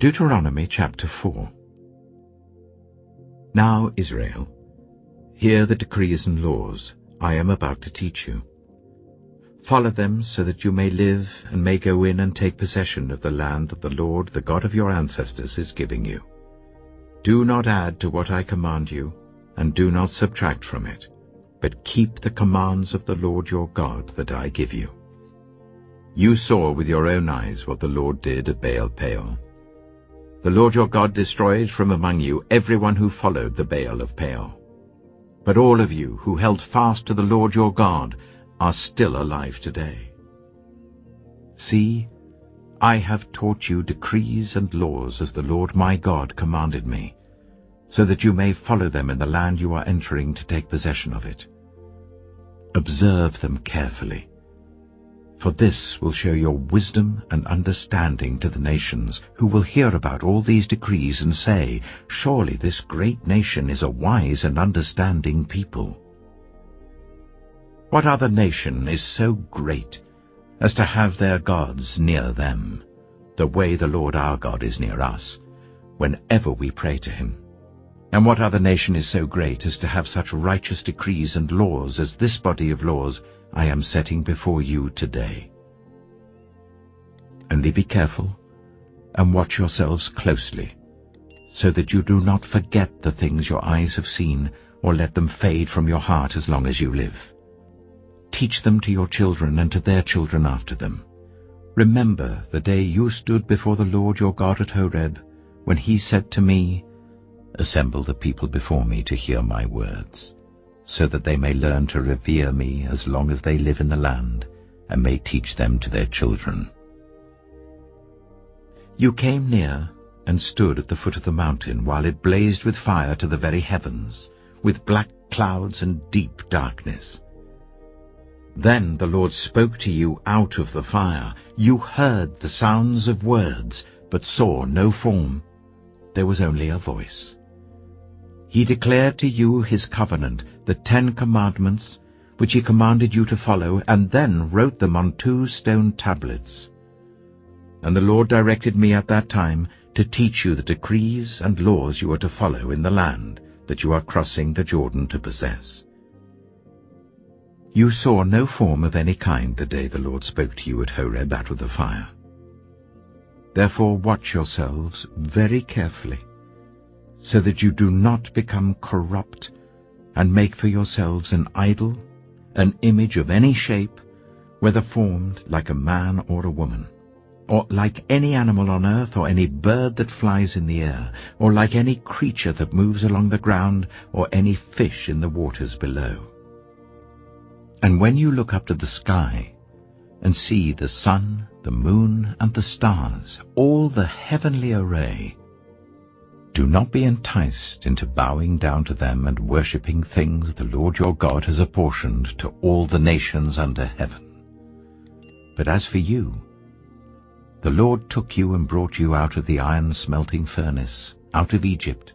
Deuteronomy chapter 4. Now, Israel, hear the decrees and laws I am about to teach you. Follow them so that you may live and may go in and take possession of the land that the Lord, the God of your ancestors, is giving you. Do not add to what I command you, and do not subtract from it, but keep the commands of the Lord your God that I give you. You saw with your own eyes what the Lord did at Baal-peor. The Lord your God destroyed from among you everyone who followed the Baal of Peor. But all of you who held fast to the Lord your God are still alive today. See, I have taught you decrees and laws as the Lord my God commanded me, so that you may follow them in the land you are entering to take possession of it. Observe them carefully, for this will show your wisdom and understanding to the nations, who will hear about all these decrees and say, "Surely this great nation is a wise and understanding people." What other nation is so great as to have their gods near them, the way the Lord our God is near us, whenever we pray to him? And what other nation is so great as to have such righteous decrees and laws as this body of laws I am setting before you today? Only be careful and watch yourselves closely, so that you do not forget the things your eyes have seen, or let them fade from your heart as long as you live. Teach them to your children and to their children after them. Remember the day you stood before the Lord your God at Horeb, when he said to me, "Assemble the people before me to hear my words, so that they may learn to revere me as long as they live in the land, and may teach them to their children." You came near and stood at the foot of the mountain, while it blazed with fire to the very heavens, with black clouds and deep darkness. Then the Lord spoke to you out of the fire. You heard the sounds of words, but saw no form. There was only a voice. He declared to you his covenant, the 10 Commandments, which he commanded you to follow, and then wrote them on 2 stone tablets. And the Lord directed me at that time to teach you the decrees and laws you are to follow in the land that you are crossing the Jordan to possess. You saw no form of any kind the day the Lord spoke to you at Horeb out of the fire. Therefore watch yourselves very carefully, so that you do not become corrupt and make for yourselves an idol, an image of any shape, whether formed like a man or a woman, or like any animal on earth, or any bird that flies in the air, or like any creature that moves along the ground, or any fish in the waters below. And when you look up to the sky and see the sun, the moon, and the stars, all the heavenly array, do not be enticed into bowing down to them and worshipping things the Lord your God has apportioned to all the nations under heaven. But as for you, the Lord took you and brought you out of the iron-smelting furnace, out of Egypt,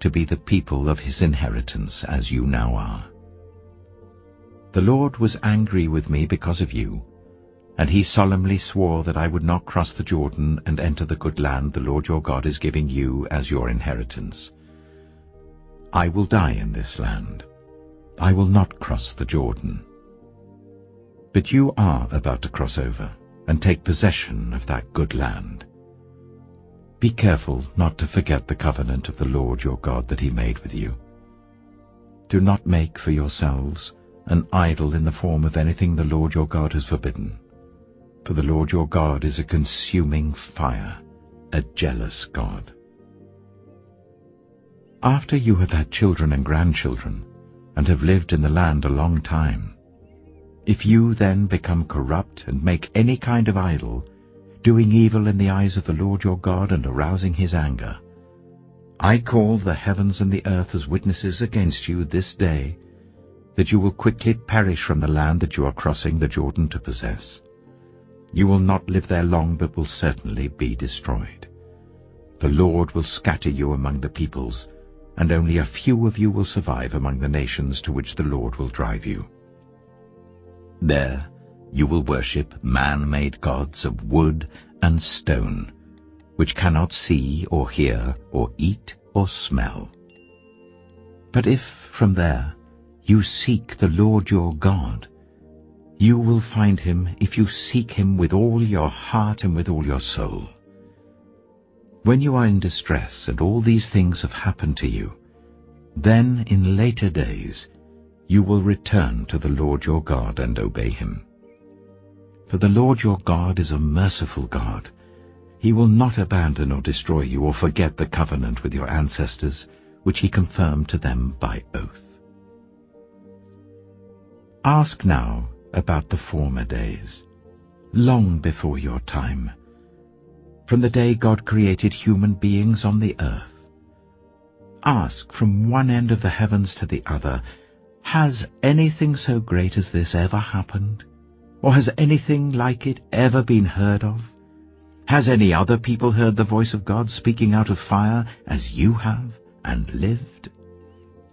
to be the people of his inheritance, as you now are. The Lord was angry with me because of you, and he solemnly swore that I would not cross the Jordan and enter the good land the Lord your God is giving you as your inheritance. I will die in this land. I will not cross the Jordan. But you are about to cross over and take possession of that good land. Be careful not to forget the covenant of the Lord your God that he made with you. Do not make for yourselves an idol in the form of anything the Lord your God has forbidden. For the Lord your God is a consuming fire, a jealous God. After you have had children and grandchildren, and have lived in the land a long time, if you then become corrupt and make any kind of idol, doing evil in the eyes of the Lord your God and arousing his anger, I call the heavens and the earth as witnesses against you this day, that you will quickly perish from the land that you are crossing the Jordan to possess. You will not live there long, but will certainly be destroyed. The Lord will scatter you among the peoples, and only a few of you will survive among the nations to which the Lord will drive you. There you will worship man-made gods of wood and stone, which cannot see or hear or eat or smell. But if from there you seek the Lord your God, you will find him if you seek him with all your heart and with all your soul. When you are in distress and all these things have happened to you, then in later days you will return to the Lord your God and obey him. For the Lord your God is a merciful God. He will not abandon or destroy you or forget the covenant with your ancestors, which he confirmed to them by oath. Ask now about the former days, long before your time, from the day God created human beings on the earth. Ask from one end of the heavens to the other, has anything so great as this ever happened? Or has anything like it ever been heard of? Has any other people heard the voice of God speaking out of fire as you have and lived?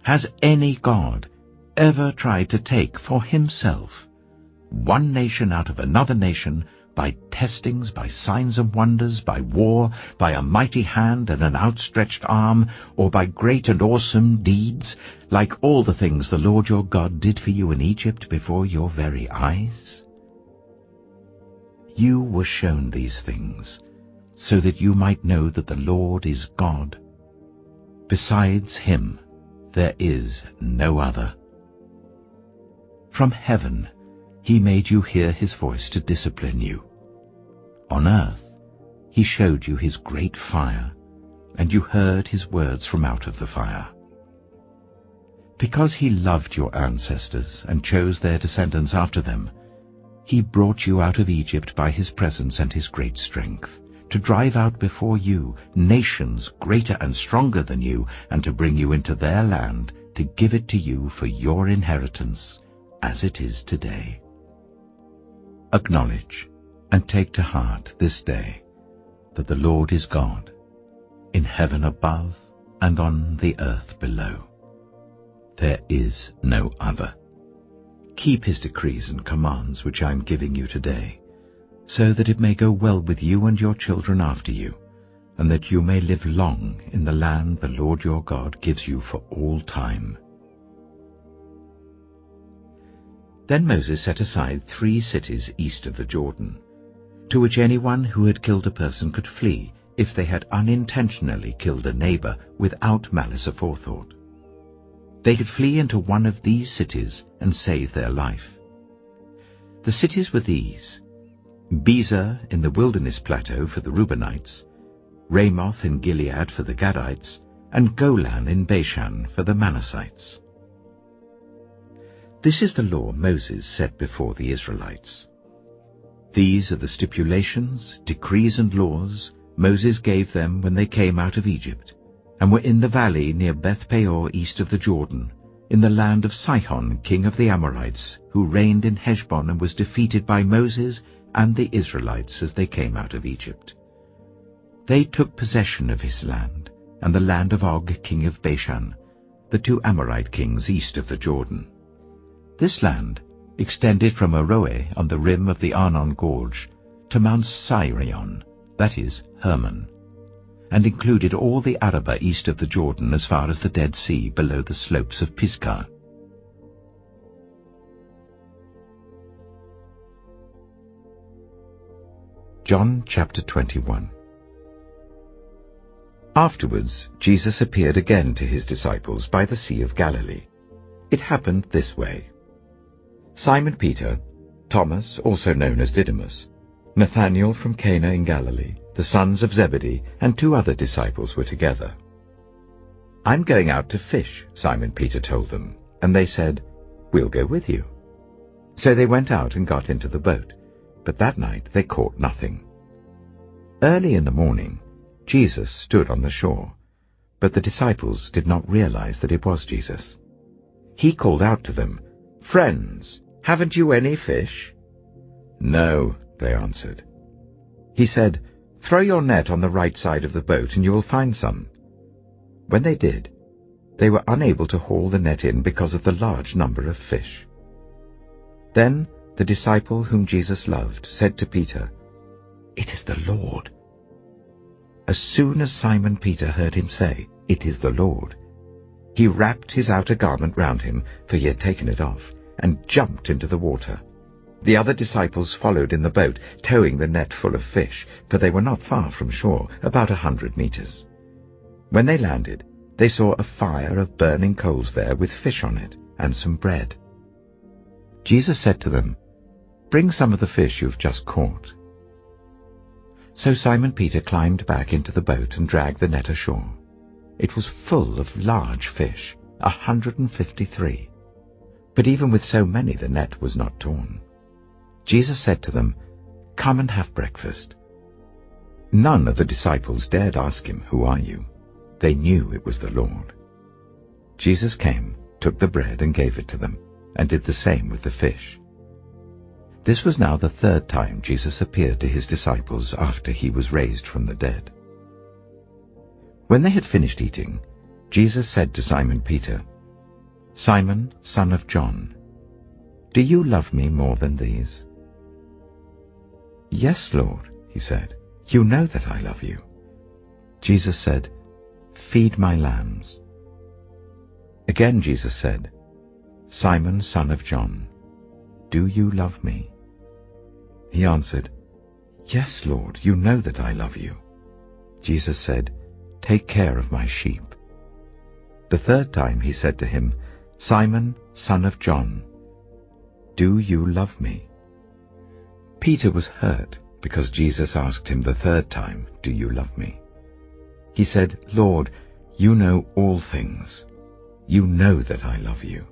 Has any God ever tried to take for himself one nation out of another nation by testings, by signs and wonders, by war, by a mighty hand and an outstretched arm, or by great and awesome deeds, like all the things the Lord your God did for you in Egypt before your very eyes? You were shown these things, so that you might know that the Lord is God. Besides him, there is no other. From heaven he made you hear his voice to discipline you. On earth he showed you his great fire, and you heard his words from out of the fire. Because he loved your ancestors and chose their descendants after them, he brought you out of Egypt by his presence and his great strength, to drive out before you nations greater and stronger than you, and to bring you into their land, to give it to you for your inheritance, as it is today. Acknowledge and take to heart this day that the Lord is God, in heaven above and on the earth below. There is no other. Keep his decrees and commands which I am giving you today, so that it may go well with you and your children after you, and that you may live long in the land the Lord your God gives you for all time. Then Moses set aside 3 cities east of the Jordan, to which anyone who had killed a person could flee if they had unintentionally killed a neighbor without malice aforethought. They could flee into one of these cities and save their life. The cities were these: Bezer in the wilderness plateau for the Reubenites, Ramoth in Gilead for the Gadites, and Golan in Bashan for the Manassites. This is the law Moses set before the Israelites. These are the stipulations, decrees and laws Moses gave them when they came out of Egypt, and were in the valley near Beth-peor east of the Jordan, in the land of Sihon, king of the Amorites, who reigned in Heshbon and was defeated by Moses and the Israelites as they came out of Egypt. They took possession of his land, and the land of Og, king of Bashan, the 2 Amorite kings east of the Jordan. This land extended from Aroeh on the rim of the Arnon Gorge to Mount Sirion, that is, Hermon, and included all the Arabah east of the Jordan as far as the Dead Sea below the slopes of Pisgah. John chapter 21. Afterwards Jesus appeared again to his disciples by the Sea of Galilee. It happened this way. Simon Peter, Thomas, also known as Didymus, Nathanael from Cana in Galilee, the sons of Zebedee, and 2 other disciples were together. "I'm going out to fish," Simon Peter told them, and they said, "We'll go with you." So they went out and got into the boat, but that night they caught nothing. Early in the morning, Jesus stood on the shore, but the disciples did not realize that it was Jesus. He called out to them, "Friends, haven't you any fish?" "No," they answered. He said, "Throw your net on the right side of the boat and you will find some." When they did, they were unable to haul the net in because of the large number of fish. Then the disciple whom Jesus loved said to Peter, "It is the Lord." as soon as Simon Peter heard him say, "It is the Lord," he wrapped his outer garment round him, for he had taken it off, and jumped into the water. The other disciples followed in the boat, towing the net full of fish, for they were not far from shore, about 100 meters. When they landed, they saw a fire of burning coals there with fish on it, and some bread. Jesus said to them, "Bring some of the fish you have just caught." So Simon Peter climbed back into the boat and dragged the net ashore. It was full of large fish, 153. But even with so many the net was not torn. Jesus said to them, "Come and have breakfast." None of the disciples dared ask him, "Who are you?" They knew it was the Lord. Jesus came, took the bread and gave it to them, and did the same with the fish. This was now the third time Jesus appeared to his disciples after he was raised from the dead. When they had finished eating, Jesus said to Simon Peter, "Simon, son of John, do you love me more than these?" "Yes, Lord," he said, "you know that I love you." Jesus said, "Feed my lambs." Again Jesus said, "Simon, son of John, do you love me?" He answered, "Yes, Lord, you know that I love you." Jesus said, "Take care of my sheep." The third time he said to him, "Simon, son of John, do you love me?" Peter was hurt because Jesus asked him the third time, "Do you love me?" He said, "Lord, you know all things. You know that I love you."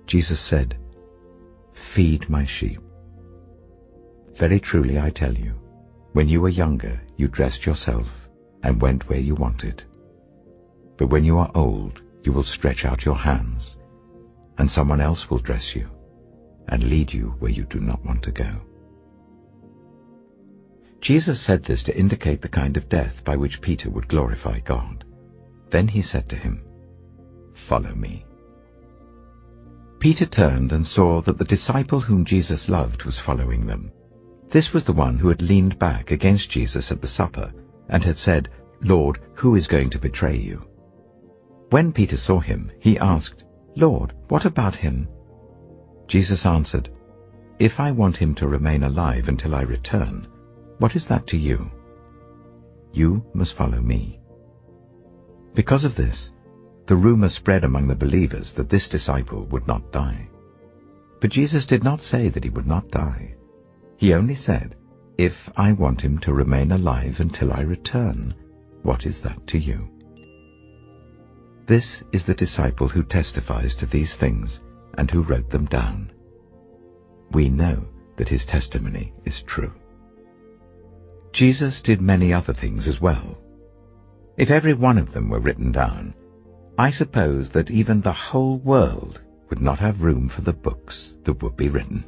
Jesus said, "Feed my sheep. Very truly I tell you, when you were younger, you dressed yourself and went where you wanted. But when you are old, you will stretch out your hands, and someone else will dress you and lead you where you do not want to go." Jesus said this to indicate the kind of death by which Peter would glorify God. Then he said to him, "Follow me." Peter turned and saw that the disciple whom Jesus loved was following them. This was the one who had leaned back against Jesus at the supper and had said, "Lord, who is going to betray you?" When Peter saw him, he asked, "Lord, what about him?" Jesus answered, "If I want him to remain alive until I return, what is that to you? You must follow me." Because of this, the rumor spread among the believers that this disciple would not die. But Jesus did not say that he would not die. He only said, "If I want him to remain alive until I return, what is that to you?" This is the disciple who testifies to these things and who wrote them down. We know that his testimony is true. Jesus did many other things as well. If every one of them were written down, I suppose that even the whole world would not have room for the books that would be written.